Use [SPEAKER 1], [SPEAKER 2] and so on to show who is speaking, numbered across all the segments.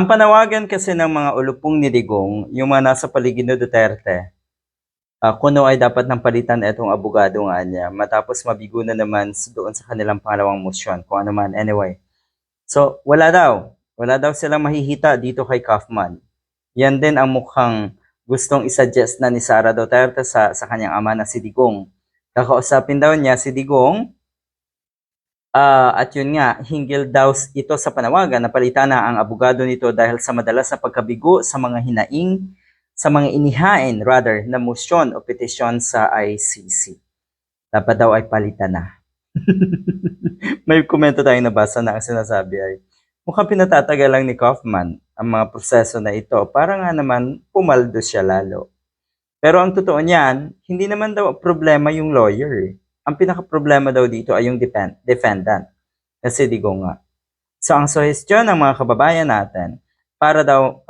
[SPEAKER 1] Ang panawagan kasi ng mga ulupong ni Digong, yung mga nasa paligid ni Duterte, kuno ay dapat ng palitan itong abogado nga niya matapos mabigo na naman doon sa kanilang pangalawang motion, kung ano man. Anyway, so wala daw silang mahihita dito kay Kaufman. Yan din ang mukhang gustong isuggest na ni Sara Duterte sa kanyang ama na si Digong. Kakausapin daw niya si Digong, at yun nga, hinggil daw ito sa panawagan na palitan na ang abogado nito dahil sa madalas na pagkabigo sa mga inihain na motion o petisyon sa ICC. Dapat daw ay palitan na. May komento tayong nabasa na ang sinasabi ay, mukhang pinatatagal lang ni Kaufman ang mga proseso na ito para nga naman pumaldo siya lalo. Pero ang totoo niyan, hindi naman daw problema yung lawyer. Ang pinaka-problema daw dito ay yung defendant, na si Digong nga. So ang suhestyon ng mga kababayan natin, para daw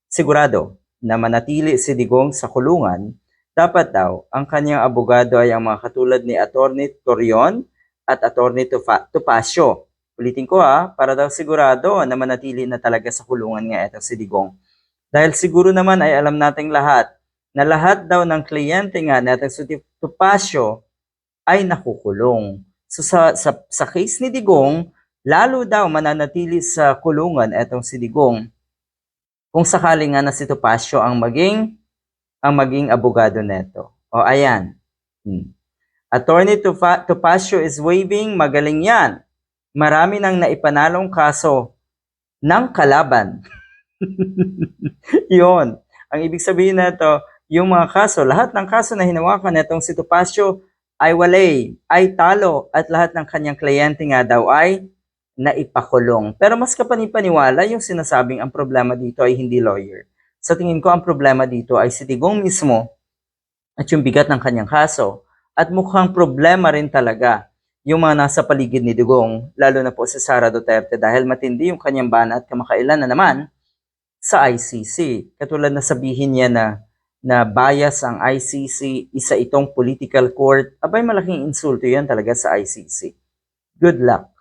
[SPEAKER 1] sigurado na manatili si Digong sa kulungan, dapat daw ang kanyang abogado ay ang mga katulad ni Attorney Torion at Attorney Topacio. Ulitin ko para daw sigurado na manatili na talaga sa kulungan nga ito si Digong. Dahil siguro naman ay alam nating lahat na lahat daw ng kliyente nga natin si Topacio ay nakukulong. So sa case ni Digong, lalo daw mananatili sa kulungan etong si Digong kung sakali nga na si Topacio ang maging abogado neto. O ayan. Attorney Topacio is waving, magaling yan. Marami nang naipanalong kaso ng kalaban. Yun. Ang ibig sabihin na ito, yung mga kaso, lahat ng kaso na hinawakan netong si Topacio ay walay, ay talo, at lahat ng kanyang kliyente nga daw ay naipakulong. Pero mas kapanipaniwala yung sinasabing ang problema dito ay hindi lawyer. Sa tingin ko, ang problema dito ay si Digong mismo at yung bigat ng kanyang kaso. At mukhang problema rin talaga yung mga nasa paligid ni Digong, lalo na po si Sara Duterte dahil matindi yung kanyang banat kamakailan na naman sa ICC. Katulad na sabihin niya na bias ang ICC, isa itong political court, abay malaking insulto yan talaga sa ICC. Good luck.